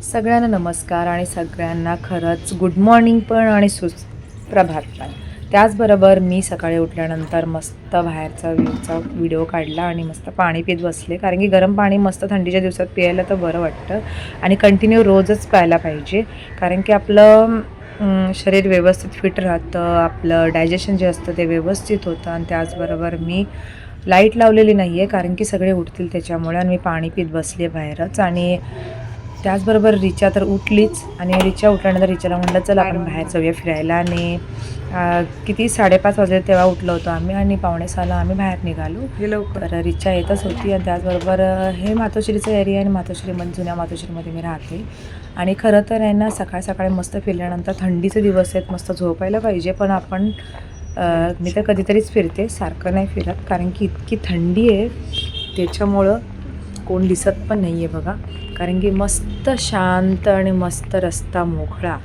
सगळ्यांना नमस्कार आणि सगळ्यांना खरंच गुड मॉर्निंग पण आणि सुप्रभात पण. त्याचबरोबर मी सकाळी उठल्यानंतर मस्त बाहेरचा व्ह्यूचा व्हिडिओ काढला आणि मस्त पाणी पीत बसले, कारण की गरम पाणी मस्त थंडीच्या दिवसात प्यायला तर बरं वाटतं आणि कंटिन्यू रोजच प्यायला पाहिजे, कारण की आपलं शरीर व्यवस्थित फिट राहतं, आपलं डायजेशन जे असतं ते व्यवस्थित होतं. आणि त्याचबरोबर मी लाईट लावलेली नाही आहे, कारण की सगळे उठतील त्याच्यामुळे, आणि मी पाणी पीत बसले बाहेरच. आणि त्याचबरोबर रिचा तर उठलीच, आणि रिचा उठल्यानंतर रिचाला म्हटलं चल आपण बाहेर जाऊया फिरायला. आणि किती 5:30 वाजले तेव्हा उठलो होतो आम्ही, आणि 5:45ला आम्ही बाहेर निघालो. तर रिचा येतच होती. आणि त्याचबरोबर हे मातोश्रीचं एरिया, आणि मातोश्रीमध्ये जुन्या मातोश्रीमध्ये मी राहते. आणि खरं तर आहे ना, सकाळ सकाळी मस्त फिरल्यानंतर थंडीचे दिवस आहेत, मस्त झोपायला पाहिजे, पण आपण मी तर कधीतरीच फिरते, सारखं नाही फिरत, कारण की इतकी थंडी आहे त्याच्यामुळं कोण दिसत पण नाही आहे बघा. कारण की मस्त शांत आणि मस्त रस्ता मोकळा,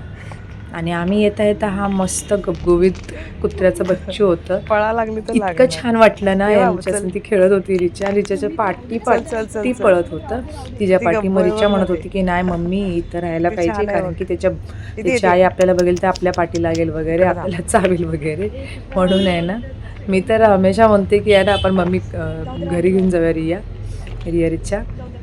आणि आम्ही येता येता हा मस्त गुबगुबीत कुत्र्याचं बच्चू होतं, पळा लागली तर इतकं छान वाटलं ना. यांच्यासून ती खेळत होती रिचा, रिचाच्या पाठी ती पळत होतं तिच्या पाठी. मग रिचा म्हणत होती की नाही मम्मी इथं राहायला पाहिजे, कारण की त्याची आई आपल्याला बघेल तर आपल्या पाठी लागेल वगैरे, आपल्याला चावेल वगैरे, म्हणून आहे ना. मी तर हमेशा म्हणते की यार आपण मम्मी घरी घेऊन जाऊया रिचा,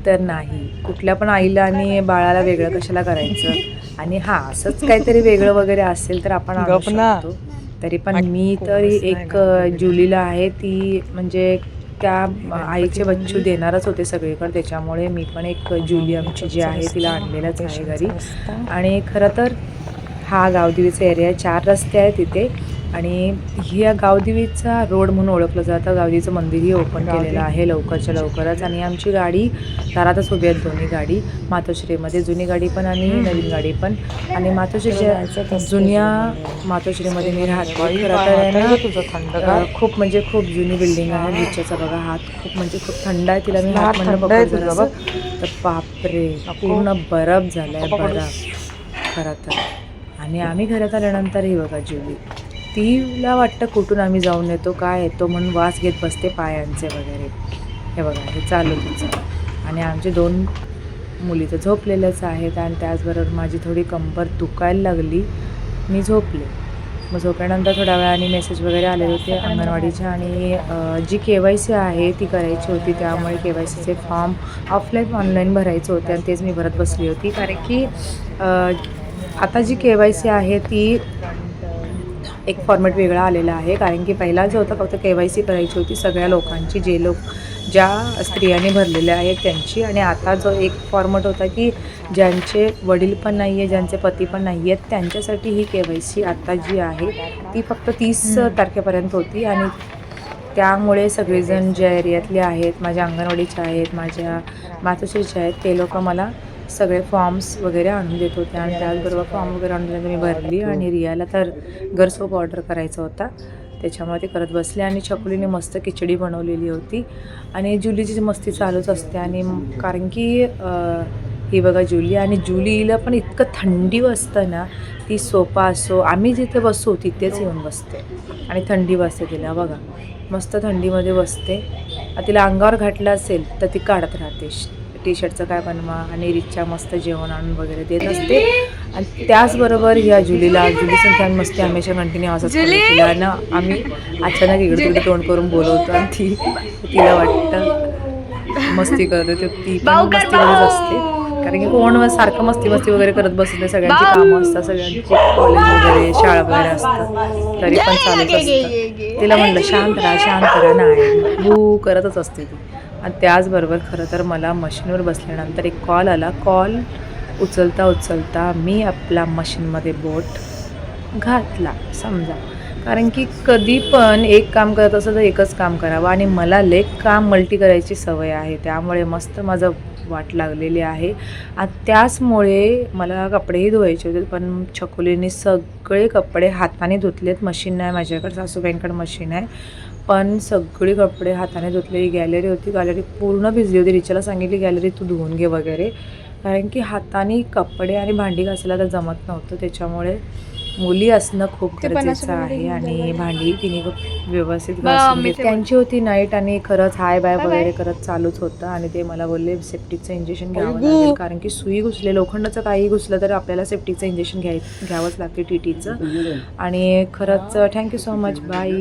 तर नाही, कुठल्या पण आईला आणि बाळाला वेगळं कशाला करायचं. आणि हां, असंच काहीतरी वेगळं वगैरे असेल तर आपण आणू शकतो. तरी पण मी तरी एक जुलीला आहे ती, म्हणजे त्या आईचे बच्चू देणारच होते सगळीकडे, त्याच्यामुळे मी पण एक जुली आमची जी आहे तिला आणलेलंच आहे घरी. आणि खरं तर हा गावदेवीचा एरिया आहे, 4 रस्ते आहेत तिथे, आणि ह्या गावदेवीचा रोड म्हणून ओळखलं जातं. गावदेवीचं मंदिरही ओपन केलेलं आहे लवकरच्या लवकरच. आणि आमची गाडी दारातच उभी आहेत, दोन्ही गाडी मातोश्रीमध्ये, जुनी गाडी पण आणि नवीन गाडी पण. आणि मातोश्रीच्या जुन्या मातोश्रीमध्ये मी राहते. खरं तर आहे ना, खूप म्हणजे खूप जुनी बिल्डिंग आहे. रिचाचा बघा हात खूप म्हणजे खूप थंड आहे, तिला मी हात म्हणलं पकडलं तर बापरे पूर्ण बरफ झाला आहे, बरफ खरं तर. आणि आम्ही घरात आल्यानंतर ही बघा जुली, तिला वाटतं कुठून आम्ही जाऊन येतो काय येतो म्हणून वास घेत बसते पायांचे वगैरे. हे बघा हे चालू तिचं. आणि आमचे 2 मुली तर झोपलेल्याच आहेत, आणि त्याचबरोबर माझी थोडी कंबर दुखायला लागली, मी झोपले. मग झोपल्यानंतर थोड्या वेळाने मेसेज वगैरे आलेले होते अंगणवाडीच्या, आणि जी KYC आहे ती करायची होती, त्यामुळे KYCचे फॉर्म ऑनलाईन भरायचे होते, आणि तेच मी भरत बसली होती. कारण की आता जी KYC आहे ती एक फॉर्मॅट वेगळा आलेला आहे, कारण की पहिला जो होता फक्त KYC करायची होती सगळ्या लोकांची, ज्या स्त्रियांनी भरलेल्या आहेत त्यांची. आणि आता जो एक फॉर्मॅट होता की ज्यांचे वडील पण नाही आहे, ज्यांचे पती पण नाही आहेत, त्यांच्यासाठी ही KYC आता जी आहे ती फक्त 30 तारखेपर्यंत होती. आणि त्यामुळे सगळेजण ज्या एरियातले आहेत, माझ्या अंगणवाडीच्या आहेत, माझ्या मातोश्रीच्या आहेत, ते लोक मला सगळे फॉर्म्स वगैरे आणून देत होते. आणि त्याचबरोबर फॉर्म वगैरे आणून दिल्यानंतर मी भरली. आणि रियाला तर घरसोप ऑर्डर करायचा होता, त्याच्यामुळे ते करत बसले. आणि छकुलीने मस्त खिचडी बनवलेली होती, आणि जुलीची मस्ती चालूच असते. आणि कारण की ही बघा जुली, आणि जुलीला पण इतकं थंडी वाजतं ना, ती सोफा असो आम्ही जिथे बसू तिथेच येऊन बसते, आणि थंडी वाजते तिला बघा, मस्त थंडीमध्ये बसते. तिला अंगावर घातलं असेल तर ती काढत राहते, टी-शर्टचं काय बनवा, आणि रिचा मस्त जेवण आणून वगैरे देत असते. आणि त्याचबरोबर ह्या जुलीला संख्या मस्ती हमेशा कंटिन्यू असंच तिला ना, आम्ही अचानक इकडे तिकडे तोंड करून बोलवतो, आणि तिला वाटतं मस्ती करते, ती पण मस्तीमध्येच असते. कारण की कोण सारखं मस्ती वगैरे करत बसत नाही, सगळ्यांची कामं असतात, सगळ्यांची कॉलेज वगैरे शाळा वगैरे असतात, तरी पण चालूच असतं. तिला म्हणलं शांत राहा नाही, भू करतच असते ती. आणि त्याचबरोबर खरं तर मला मशीनवर बसल्यानंतर एक कॉल आला. कॉल उचलता मी आपला मशीनमध्ये बोट घातला समजा, कारण की कधी पण एक काम करत असं तर एकच काम करावं, आणि मला काम मल्टी करायची सवय आहे, त्यामुळे मस्त माझं वाट लागलेली आहे. आणि त्याचमुळे मला कपडेही धुवायचे होते, पण छकुलीने सगळे कपडे हाताने धुतलेत. मशीन नाही माझ्याकडे, सासूबाईंकडे मशीन आहे, पण सगळे कपडे हाताने धुतलेली. गॅलरी होती, गॅलरी पूर्ण भिजली होती. रिचाला सांगितली गॅलरी तू धुवून घे वगैरे, कारण की हाताने कपडे आणि भांडी घासायला तर जमत नव्हतं, त्याच्यामुळे मुली असणं खूप गरजेचं आहे आणि भांडी तिने व्यवस्थित घासून घेतली. त्यांची होती नाईट आणि खरंच हाय बाय वगैरे करत चालूच होतं आणि ते मला बोलले सेफ्टीचं इंजेक्शन घ्यावं लागेल कारण की सुई घुसले, लोखंडाचं काही घुसलं तर आपल्याला सेफ्टीचं इंजेक्शन घ्यावंच लागते TTचं. आणि खरंच थँक्यू सो मच. बाय.